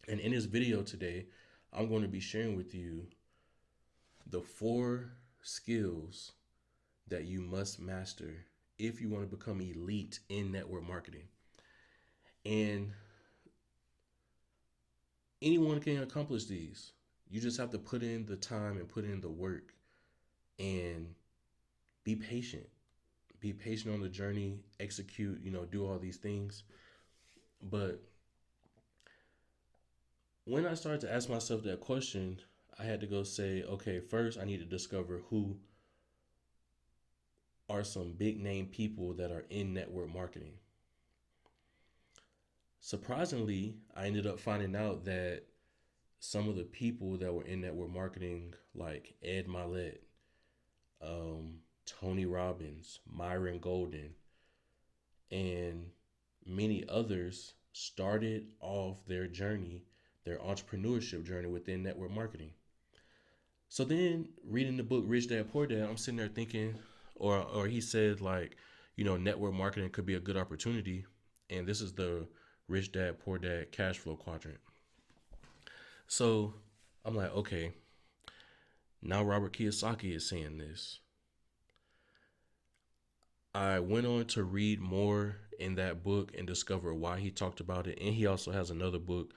And in this video today, I'm going to be sharing with you the 4 skills that you must master if you want to become elite in network marketing. And anyone can accomplish these. You just have to put in the time and put in the work and be patient. Be patient on the journey, execute, do all these things. But when I started to ask myself that question, I had to go say, okay, first I need to discover who are some big name people that are in network marketing. Surprisingly, I ended up finding out that some of the people that were in network marketing, like Ed Milet, Tony Robbins, Myron Golden, and many others, started off their journey, their entrepreneurship journey within network marketing. So then, reading the book Rich Dad Poor Dad, I'm sitting there thinking, or he said like, network marketing could be a good opportunity, and this is the Rich Dad Poor Dad cash flow quadrant. So I'm like, okay, now Robert Kiyosaki is saying this. I went on to read more in that book and discover why he talked about it. And he also has another book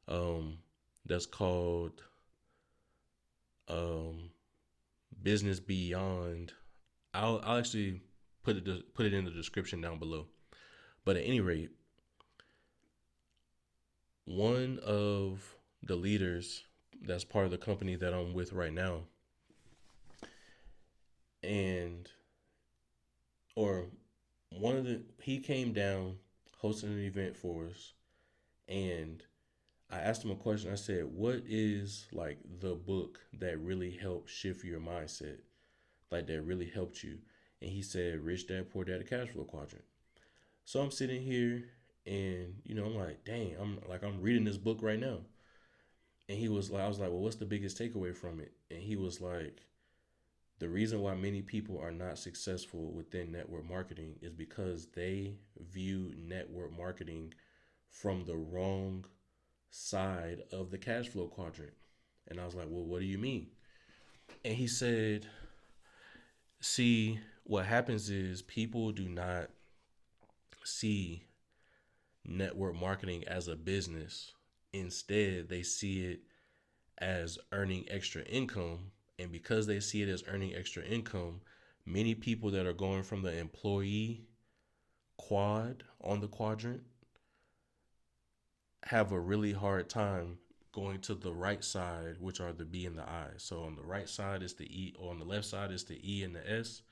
um, that's called um, Business Beyond. I'll actually put it in the description down below. But at any rate, one of the leaders that's part of the company that I'm with right now, and or one of the he came down hosting an event for us, and I asked him a question. I said, "What is like the book that really helped shift your mindset, like that really helped you?" And he said, "Rich Dad Poor Dad: The Cash Flow Quadrant." So I'm sitting here, and I'm like, "Dang!" I'm reading this book right now. And he was like, I was like, "Well, what's the biggest takeaway from it?" And he was like, "The reason why many people are not successful within network marketing is because they view network marketing from the wrong side of the cash flow quadrant." And I was like, "Well, what do you mean?" And he said, "See, what happens is people do not see network marketing as a business. Instead, they see it as earning extra income. And because they see it as earning extra income, many people that are going from the employee quad on the quadrant have a really hard time going to the right side, which are the B and the I. So on the right side is the E, or on the left side is the E and the S,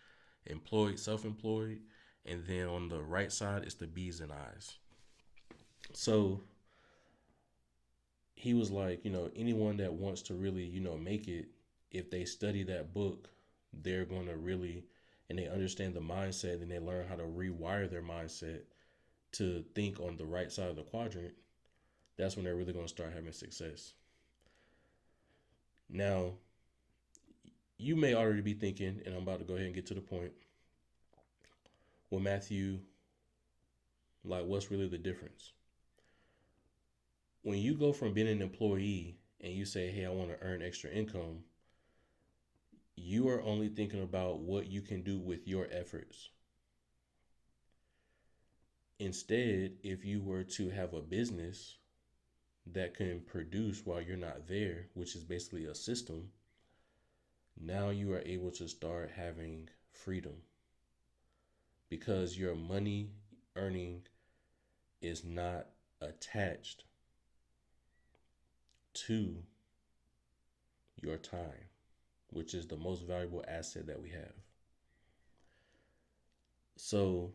employed, self-employed, and then on the right side is the B's and I's. So he was like, anyone that wants to really, make it, if they study that book, they're going to really, and they understand the mindset and they learn how to rewire their mindset to think on the right side of the quadrant, that's when they're really going to start having success. Now, you may already be thinking, and I'm about to go ahead and get to the point. Well, Matthew, like, what's really the difference? When you go from being an employee and you say, hey, I want to earn extra income, you are only thinking about what you can do with your efforts. Instead, if you were to have a business that can produce while you're not there, which is basically a system, now you are able to start having freedom because your money earning is not attached to your time, which is the most valuable asset that we have. So,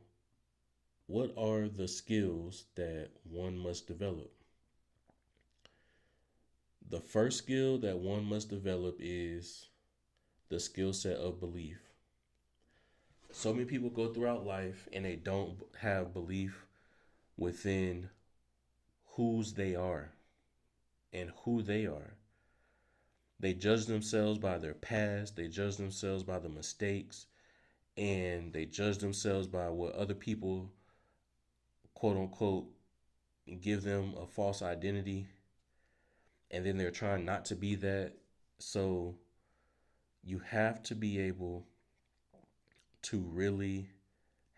what are the skills that one must develop? The first skill that one must develop is the skill set of belief. So many people go throughout life and they don't have belief within whose they are and who they are. They judge themselves by their past, they judge themselves by the mistakes, and they judge themselves by what other people, quote unquote, give them a false identity. and then they're trying not to be that. So you have to be able to really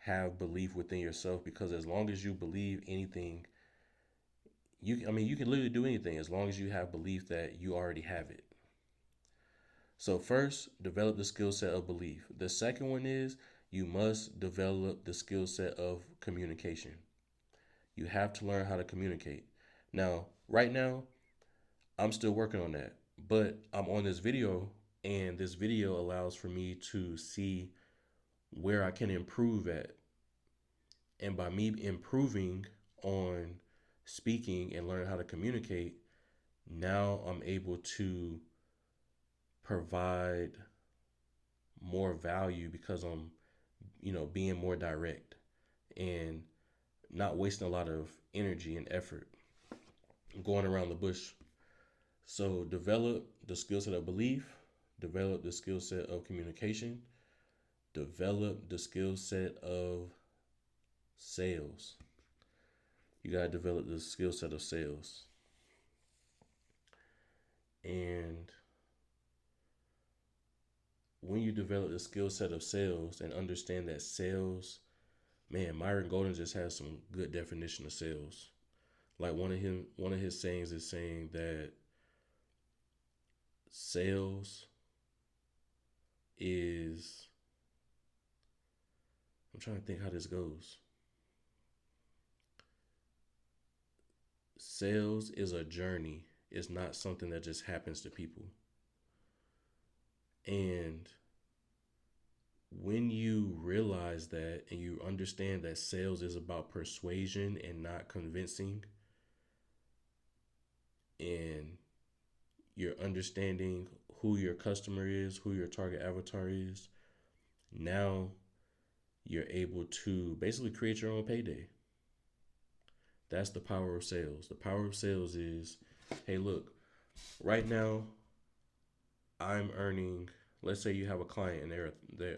have belief within yourself, because as long as you believe anything, you can literally do anything as long as you have belief that you already have it. So first, develop the skill set of belief. The second one is you must develop the skill set of communication. You have to learn how to communicate. Now, right now, I'm still working on that, but I'm on this video, and this video allows for me to see where I can improve at. And by me improving on speaking and learning how to communicate, now I'm able to provide more value because I'm, being more direct and not wasting a lot of energy and effort going around the bush. So develop the skill set of belief, develop the skill set of communication, develop the skill set of sales. You got to develop the skill set of sales. And when you develop the skill set of sales and understand that sales, man, Myron Golden just has some good definition of sales. Like one of his sayings is saying that sales is, I'm trying to think how this goes. Sales is a journey. It's not something that just happens to people. And when you realize that and you understand that sales is about persuasion and not convincing, and you're understanding who your customer is, who your target avatar is, now you're able to basically create your own payday. That's the power of sales. The power of sales is, hey, look, right now I'm earning. Let's say you have a client and their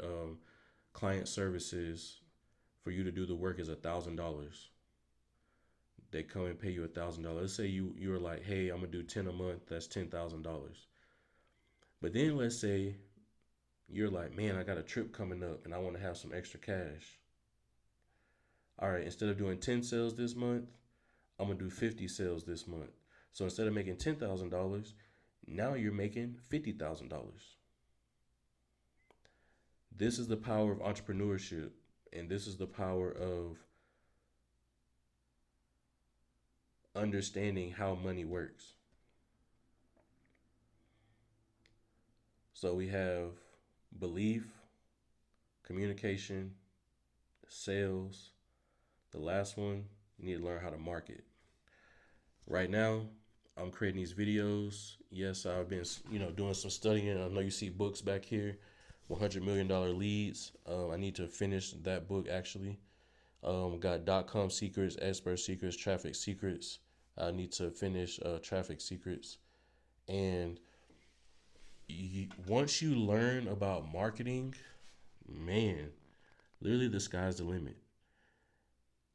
client services for you to do the work is $1,000. They come and pay you $1,000. Let's say you're like, hey, I'm gonna do 10 a month. That's $10,000. But then let's say you're like, man, I got a trip coming up and I want to have some extra cash. All right, instead of doing 10 sales this month, I'm gonna do 50 sales this month. So instead of making $10,000, now you're making $50,000. This is the power of entrepreneurship, and this is the power of understanding how money works. So we have belief, communication, sales. The last one, you need to learn how to market. Right now, I'm creating these videos. Yes, I've been, doing some studying. I know you see books back here, $100 million leads. I need to finish that book actually. Got .com secrets, expert secrets, traffic secrets. I need to finish traffic secrets. And once you learn about marketing, man, literally the sky's the limit.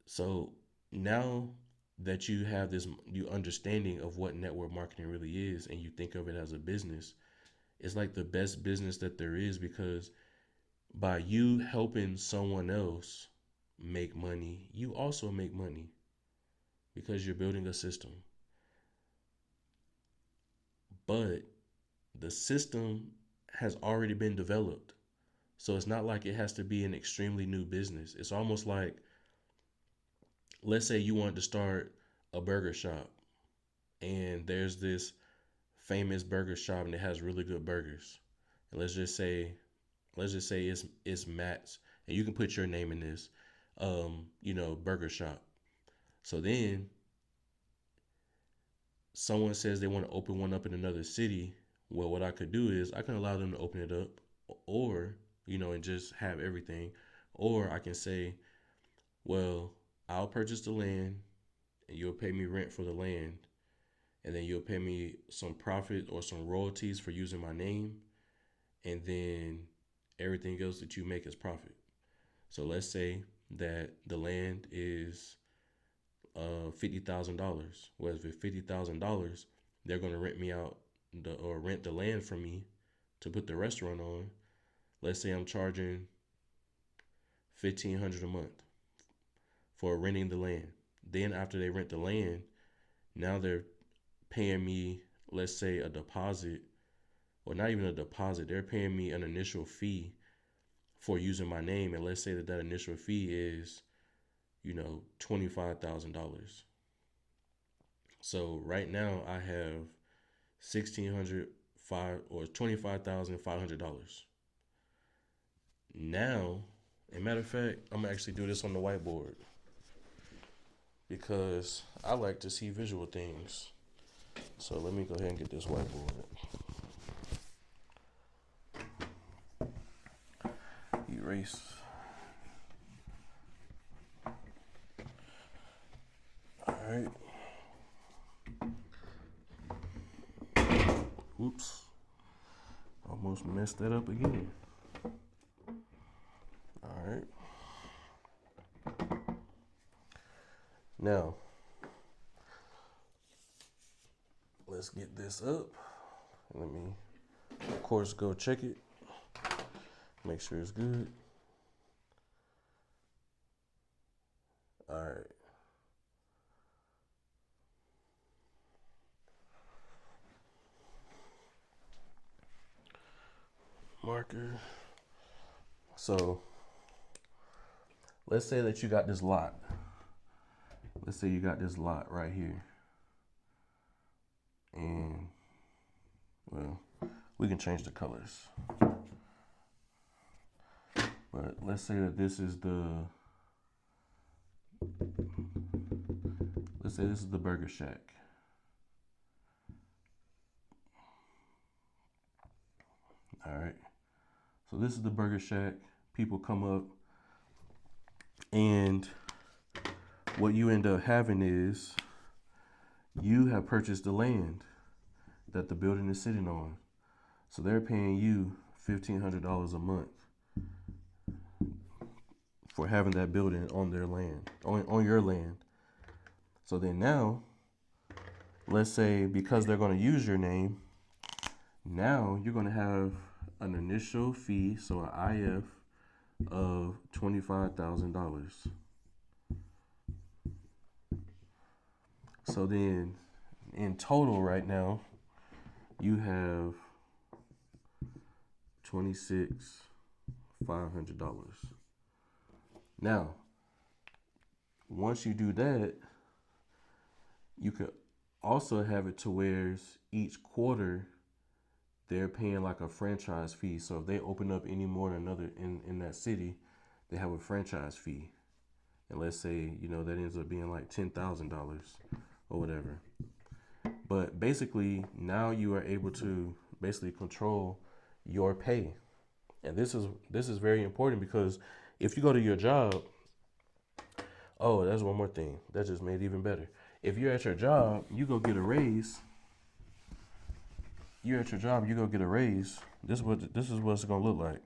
So now that you have this you understanding of what network marketing really is, and you think of it as a business, it's like the best business that there is, because by you helping someone else make money, you also make money because you're building a system. But the system has already been developed. So it's not like it has to be an extremely new business. It's almost like, let's say you wanted to start a burger shop, and there's this famous burger shop and it has really good burgers. And let's just say it's Matt's, and you can put your name in this burger shop. So then someone says they want to open one up in another city. Well, what I could do is I can allow them to open it up, or and just have everything. Or I can say, well, I'll purchase the land and you'll pay me rent for the land, and then you'll pay me some profit or some royalties for using my name, and then everything else that you make is profit. So let's say that the land is $50,000. Well, if it's $50,000, they're going to rent me out or rent the land from me to put the restaurant on. Let's say I'm charging 1,500 a month for renting the land. Then after they rent the land, now they're paying me, let's say, a deposit, or not even a deposit. They're paying me an initial fee for using my name, and let's say that initial fee is, $25,000. So right now I have 1,605 or $25,500. Now, a matter of fact, I'm gonna actually do this on the whiteboard because I like to see visual things. So let me go ahead and get this whiteboard. Erase. All right. Oops. Almost messed that up again. All right. Now, let's get this up. Let me, of course, go check it. Make sure it's good. All right. Marker. So, let's say that you got this lot. Let's say you got this lot right here. And, well, we can change the colors. But let's say that this is the Burger Shack. All right. So this is the Burger Shack. People come up, and what you end up having is you have purchased the land that the building is sitting on. So they're paying you $1,500 a month for having that building on their land, on your land. So then now, let's say because they're going to use your name, now you're going to have an initial fee, so an IF of $25,000. So then in total right now, you have $26,500. Now, once you do that, you could also have it to where each quarter they're paying like a franchise fee. So if they open up any more than another in that city, they have a franchise fee. And let's say, that ends up being like $10,000 or whatever. But basically, now you are able to basically control your pay. And this is very important because if you go to your job, oh, that's one more thing. That just made it even better. If you're at your job, you go get a raise. You're at your job, you go get a raise. This is what it's gonna look like.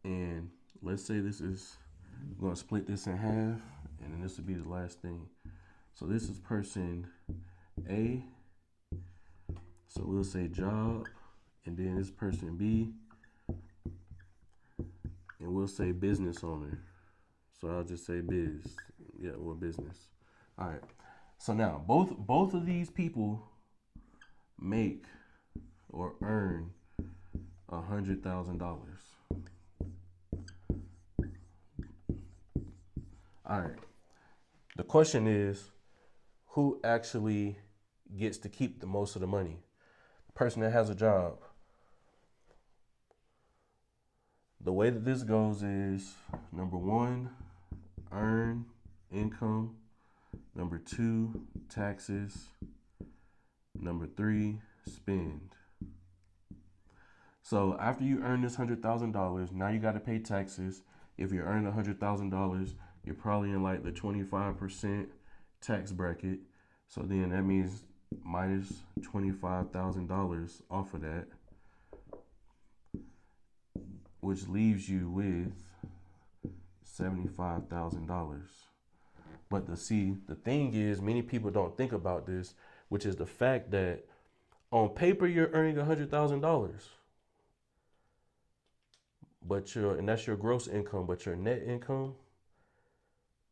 And let's say this is, I'm gonna split this in half, and then this will be the last thing. So this is person A. So we'll say job, and then this person B, and we'll say business owner. So I'll just say biz. Yeah, or business. All right. So now both of these people make or earn $100,000. All right. The question is, who actually gets to keep the most of the money? The person that has a job. The way that this goes is, number one, earn income. Number two, taxes. Number three, spend. So after you earn this $100,000, now you got to pay taxes. If you earn $100,000, you're probably in like the 25% tax bracket. So then that means minus $25,000 off of that, which leaves you with $75,000. But the thing is, many people don't think about this, which is the fact that on paper you're earning $100,000, and that's your gross income, but your net income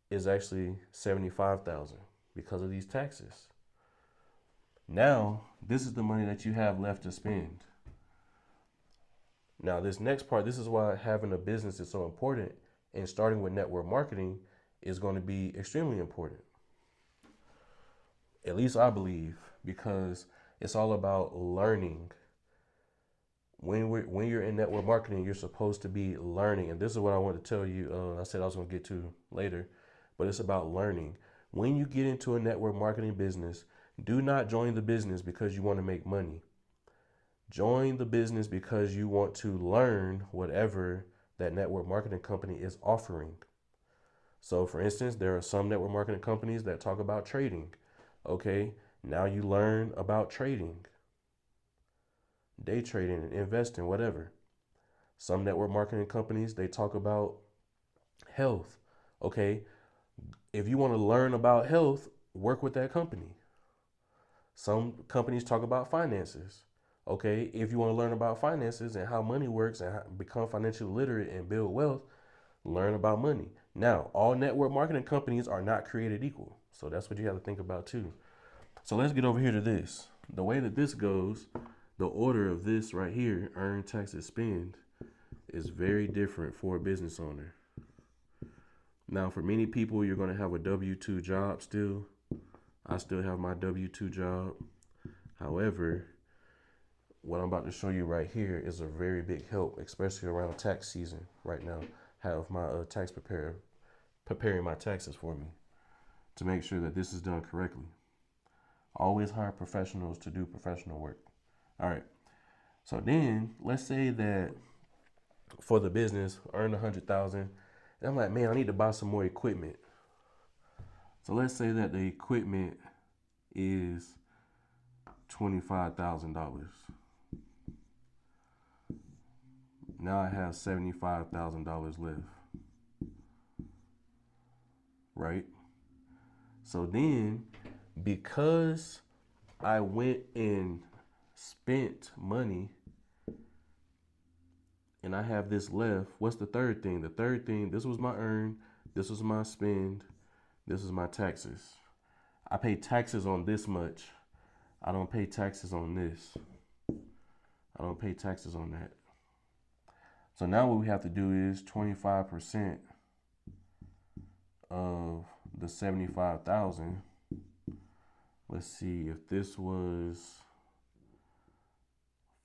is actually 75,000 because of these taxes. Now, this is the money that you have left to spend. Now, this next part, this is why having a business is so important, and starting with network marketing is going to be extremely important. At least I believe, because it's all about learning. When you're in network marketing, you're supposed to be learning, and this is what I want to tell you. I said I was going to get to later, but it's about learning. When you get into a network marketing business, do not join the business because you want to make money. Join the business because you want to learn whatever that network marketing company is offering. So, for instance, there are some network marketing companies that talk about trading. Okay, now you learn about trading, day trading, and investing, whatever. Some network marketing companies, they talk about health. Okay, if you want to learn about health, work with that company. Some companies talk about finances. Okay, if you want to learn about finances and how money works and become financially literate and build wealth, learn about money. Now, all network marketing companies are not created equal. So that's what you have to think about too. So let's get over here to this. The way that this goes, the order of this right here, earn, taxes, spend, is very different for a business owner. Now, for many people, you're going to have a W-2 job still. I still have my W-2 job. However, what I'm about to show you right here is a very big help, especially around tax season right now. Have my tax preparer preparing my taxes for me to make sure that this is done correctly. Always hire professionals to do professional work. All right. So then let's say that for the business, earn 100,000. And I'm like, man, I need to buy some more equipment. So let's say that the equipment is $25,000. Now I have $75,000 left. Right? So then, because I went and spent money and I have this left, what's the third thing? The third thing, this was my earn, this was my spend, this is my taxes. I pay taxes on this much. I don't pay taxes on this. I don't pay taxes on that. So now what we have to do is 25% of the 75,000. Let's see, if this was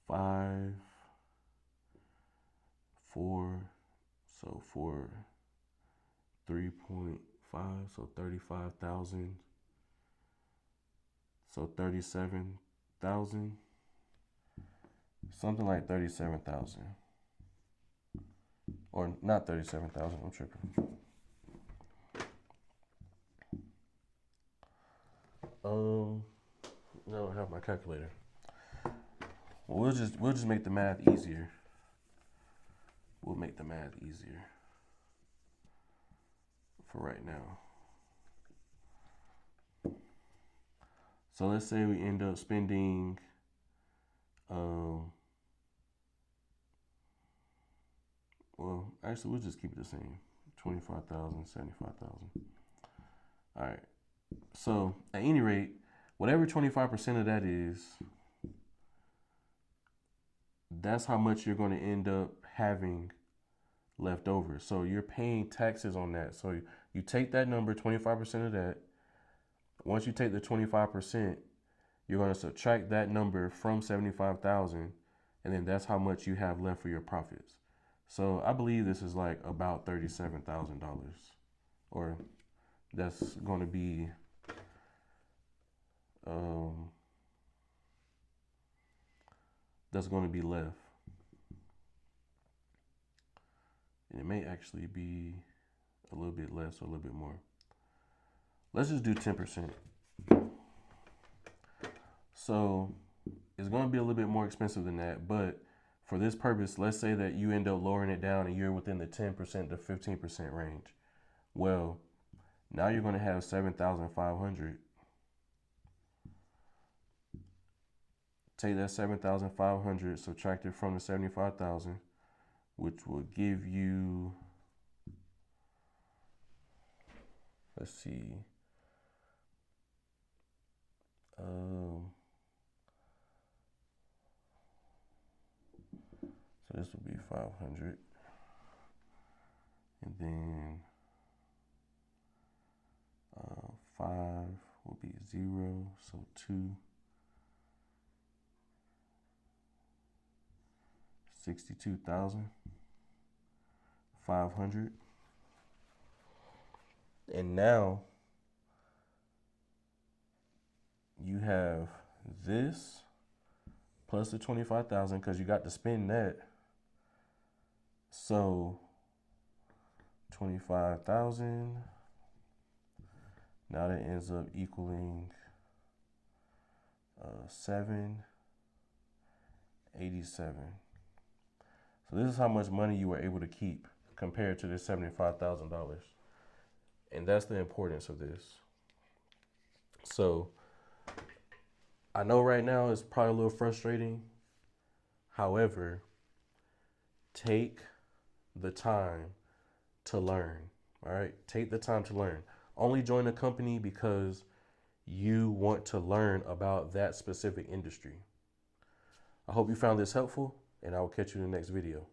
5, 4, so for 3.5, so 35,000. So 37,000, something like 37,000, or not 37,000. I'm tripping. I don't have my calculator. Well, we'll just make the math easier. We'll make the math easier for right now. So let's say we end up spending well, actually we'll just keep it the same. 25,000, 75,000. All right. So at any rate, whatever 25% of that is, that's how much you're going to end up having left over. So you're paying taxes on that. So you take that number, 25% of that. Once you take the 25%, you're going to subtract that number from 75,000, and then that's how much you have left for your profits. So I believe this is like about $37,000, or that's going to be left. And it may actually be a little bit less or a little bit more. Let's just do 10%. So it's going to be a little bit more expensive than that, but for this purpose, let's say that you end up lowering it down and you're within the 10% to 15% range. Well, Now you're going to have 7,500. Take that 7,500, subtract it from the 75,000, which will give you, let's see, so this will be 500, and then 5 will be 0, so 2, 62,500. And now you have this plus the 25,000 because you got to spend that. So 25,000. Now that ends up equaling 787. So this is how much money you were able to keep compared to the $75,000. And that's the importance of this. So I know right now it's probably a little frustrating. However, take the time to learn. All right. Take the time to learn. Only join a company because you want to learn about that specific industry. I hope you found this helpful, and I will catch you in the next video.